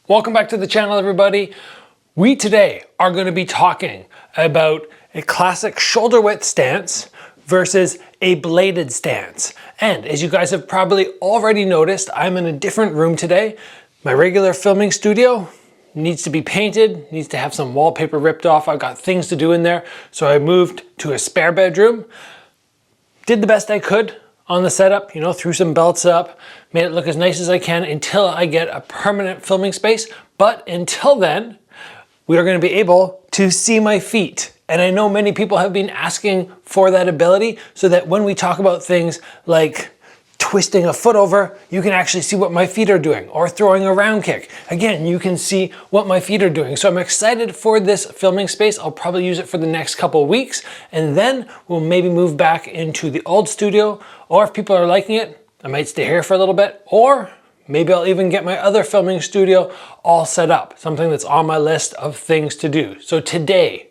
Welcome back to the channel, everybody. We today are going to be talking about a classic shoulder width stance versus a bladed stance. And as you guys have probably already noticed, I'm in a different room today. My regular filming studio needs to be painted, needs to have some wallpaper ripped off. I've got things to do in there. So I moved to a spare bedroom, did the best I could on the setup, threw some belts up, made it look as nice as I can until I get a permanent filming space. But until then, we are going to be able to see my feet. And I know many people have been asking for that ability so that when we talk about things like twisting a foot over, you can actually see what my feet are doing, or throwing a round kick. Again, you can see what my feet are doing. So I'm excited for this filming space. I'll probably use it for the next couple of weeks, and then we'll maybe move back into the old studio, or if people are liking it, I might stay here for a little bit, or maybe I'll even get my other filming studio all set up, something that's on my list of things to do. So today,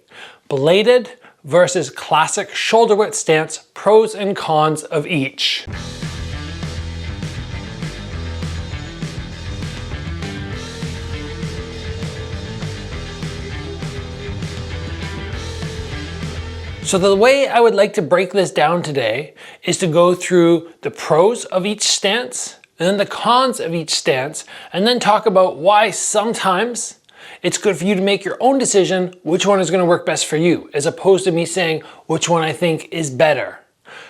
bladed versus classic shoulder width stance, pros and cons of each. So the way I would like to break this down today is to go through the pros of each stance and then the cons of each stance, and then talk about why sometimes it's good for you to make your own decision which one is going to work best for you, as opposed to me saying which one I think is better.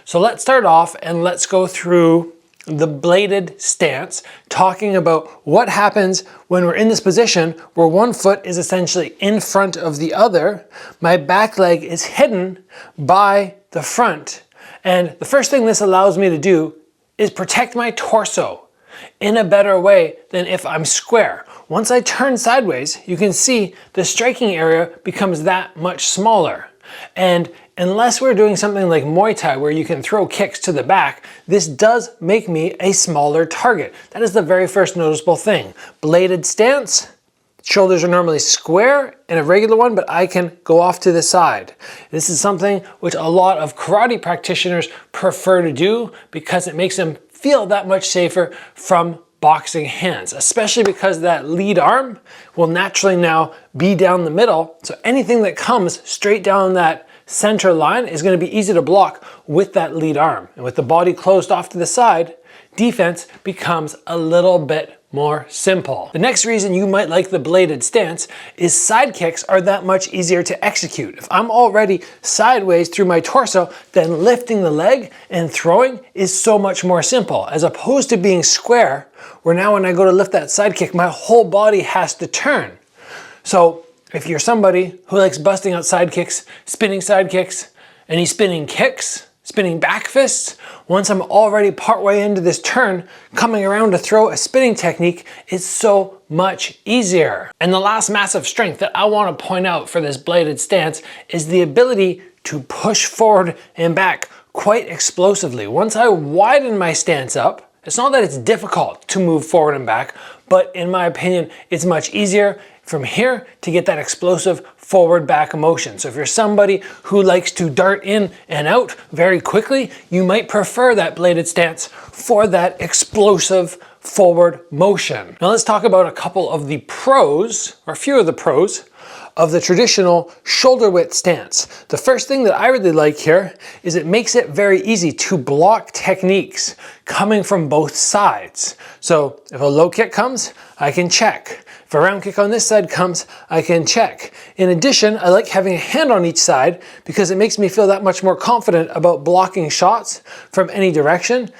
So let's start off and let's go through the bladed stance, talking about what happens when we're in this position where one foot is essentially in front of the other. My back leg is hidden by the front. And the first thing this allows me to do is protect my torso in a better way than if I'm square. Once I turn sideways, you can see the striking area becomes that much smaller. And unless we're doing something like Muay Thai where you can throw kicks to the back, this does make me a smaller target. That is the very first noticeable thing. Bladed stance, shoulders are normally square in a regular one, but I can go off to the side. This is something which a lot of karate practitioners prefer to do because it makes them feel that much safer from boxing hands, especially because that lead arm will naturally now be down the middle. So anything that comes straight down that center line is going to be easy to block with that lead arm. And with the body closed off to the side, defense becomes a little bit more simple. The next reason you might like the bladed stance is side kicks are that much easier to execute. If I'm already sideways through my torso, then lifting the leg and throwing is so much more simple, as opposed to being square, where now when I go to lift that side kick, my whole body has to turn. So if you're somebody who likes busting out side kicks, spinning side kicks, any spinning kicks, spinning back fists, once I'm already partway into this turn, coming around to throw a spinning technique is so much easier. And the last massive strength that I want to point out for this bladed stance is the ability to push forward and back quite explosively. Once I widen my stance up, it's not that it's difficult to move forward and back, but in my opinion, it's much easier from here to get that explosive forward back motion. So if you're somebody who likes to dart in and out very quickly, you might prefer that bladed stance for that explosive forward motion. Now let's talk about a couple of the pros, or a few of the pros, of the traditional shoulder width stance. The first thing that I really like here is it makes it very easy to block techniques coming from both sides. So if a low kick comes, I can check. If a round kick on this side comes, I can check. In addition, I like having a hand on each side because it makes me feel that much more confident about blocking shots from any direction.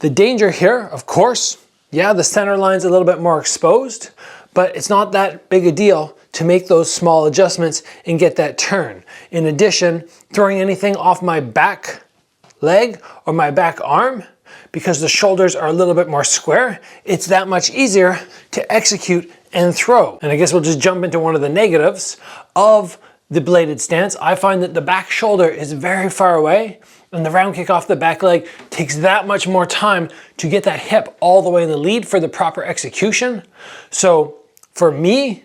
The danger here, of course, yeah, the center line's a little bit more exposed, but it's not that big a deal to make those small adjustments and get that turn. In addition, throwing anything off my back leg or my back arm, because the shoulders are a little bit more square, it's that much easier to execute and throw. And I guess we'll just jump into one of the negatives of the bladed stance. I find that the back shoulder is very far away, and the round kick off the back leg takes that much more time to get that hip all the way in the lead for the proper execution. So for me,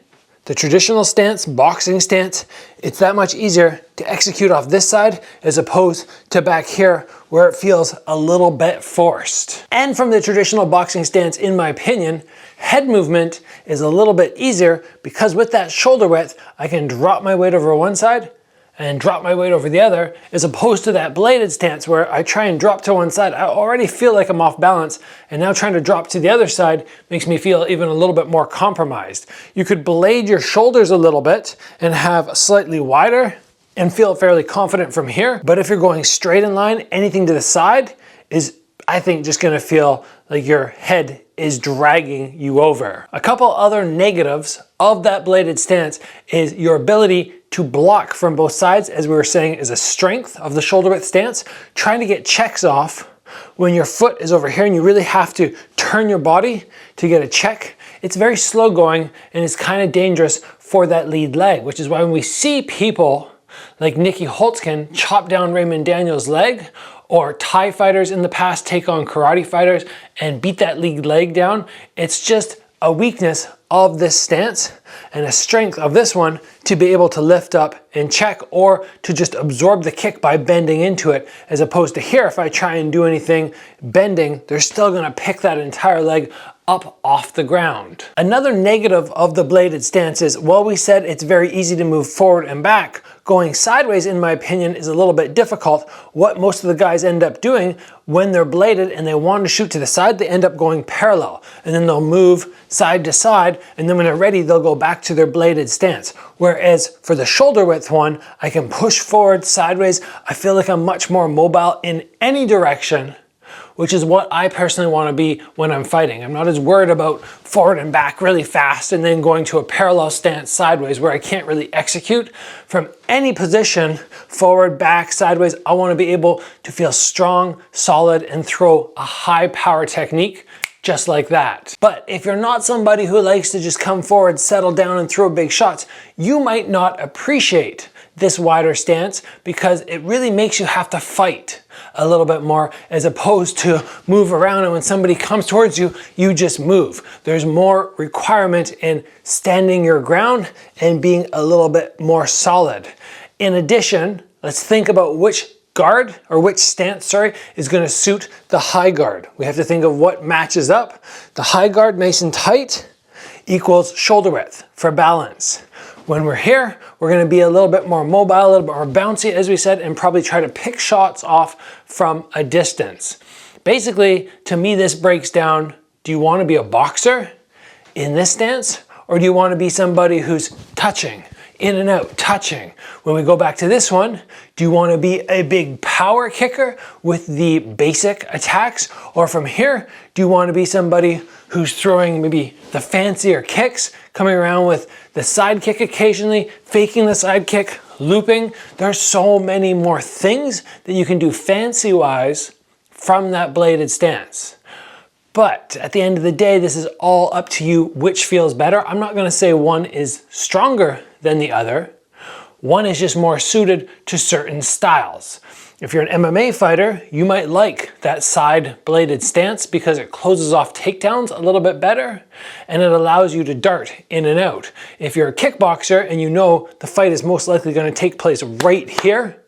the traditional stance, boxing stance, it's that much easier to execute off this side as opposed to back here where it feels a little bit forced. And from the traditional boxing stance, in my opinion, head movement is a little bit easier because with that shoulder width, I can drop my weight over one side and drop my weight over the other, as opposed to that bladed stance where I try and drop to one side. I already feel like I'm off balance, and now trying to drop to the other side makes me feel even a little bit more compromised. You could blade your shoulders a little bit and have slightly wider and feel fairly confident from here. But if you're going straight in line, anything to the side is, I think, just gonna feel like your head is dragging you over. A couple other negatives of that bladed stance is your ability to block from both sides, as we were saying, is a strength of the shoulder width stance. Trying to get checks off when your foot is over here and you really have to turn your body to get a check. It's very slow going and it's kind of dangerous for that lead leg, which is why when we see people like Nicky Holtzkin chop down Raymond Daniels' leg, or Thai fighters in the past take on karate fighters and beat that lead leg down, it's just a weakness of this stance and a strength of this one to be able to lift up and check, or to just absorb the kick by bending into it, as opposed to here, if I try and do anything bending, they're still gonna pick that entire leg up off the ground. Another negative of the bladed stance is, while we said it's very easy to move forward and back, going sideways, in my opinion, is a little bit difficult. What most of the guys end up doing when they're bladed and they want to shoot to the side, they end up going parallel, and then they'll move side to side, and then when they're ready, they'll go back to their bladed stance. Whereas for the shoulder width one, I can push forward, sideways. I feel like I'm much more mobile in any direction, which is what I personally want to be when I'm fighting. I'm not as worried about forward and back really fast and then going to a parallel stance sideways where I can't really execute from any position, forward, back, sideways. I want to be able to feel strong, solid, and throw a high power technique just like that. But if you're not somebody who likes to just come forward, settle down, and throw big shots, you might not appreciate this wider stance because it really makes you have to fight a little bit more, as opposed to move around, and when somebody comes towards you, you just move. There's more requirement in standing your ground and being a little bit more solid. In addition, let's think about which guard, or which stance, sorry, is going to suit the high guard. We have to think of what matches up. The high guard, nice and tight, equals shoulder width for balance. When we're here, we're going to be a little bit more mobile, a little bit more bouncy, as we said, and probably try to pick shots off from a distance. Basically, to me, this breaks down, do you want to be a boxer in this stance, or do you want to be somebody who's touching, in and out, touching? When we go back to this one, do you want to be a big power kicker with the basic attacks? Or from here, do you want to be somebody who's throwing maybe the fancier kicks, coming around with the side kick occasionally, faking the side kick, looping? There's so many more things that you can do fancy-wise from that bladed stance. But at the end of the day, this is all up to you which feels better. I'm not going to say one is stronger than the other. One is just more suited to certain styles. If you're an MMA fighter, you might like that side bladed stance because it closes off takedowns a little bit better and it allows you to dart in and out. If you're a kickboxer and you know the fight is most likely going to take place right here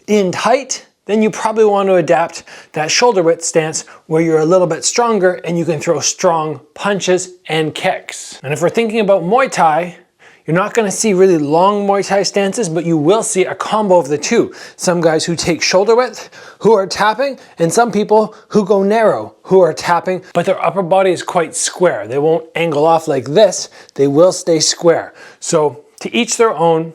in tight, then you probably want to adapt that shoulder width stance where you're a little bit stronger and you can throw strong punches and kicks. And if we're thinking about Muay Thai, you're not going to see really long Muay Thai stances, but you will see a combo of the two. Some guys who take shoulder width, who are tapping, and some people who go narrow, who are tapping, but their upper body is quite square. They won't angle off like this. They will stay square. So to each their own.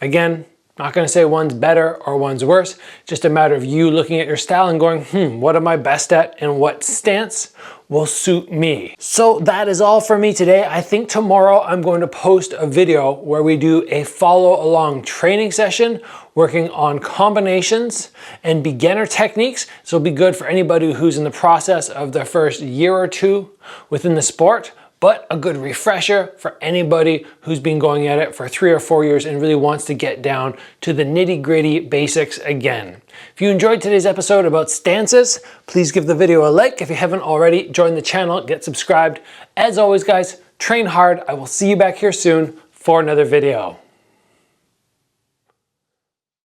Again, not going to say one's better or one's worse, just a matter of you looking at your style and going, what am I best at and what stance will suit me. So that is all for me today. I think tomorrow I'm going to post a video where we do a follow along training session working on combinations and beginner techniques. So it'll be good for anybody who's in the process of their first year or two within the sport, but a good refresher for anybody who's been going at it for 3 or 4 years and really wants to get down to the nitty-gritty basics again. If you enjoyed today's episode about stances, please give the video a like. If you haven't already, join the channel, get subscribed. As always, guys, train hard. I will see you back here soon. for another video.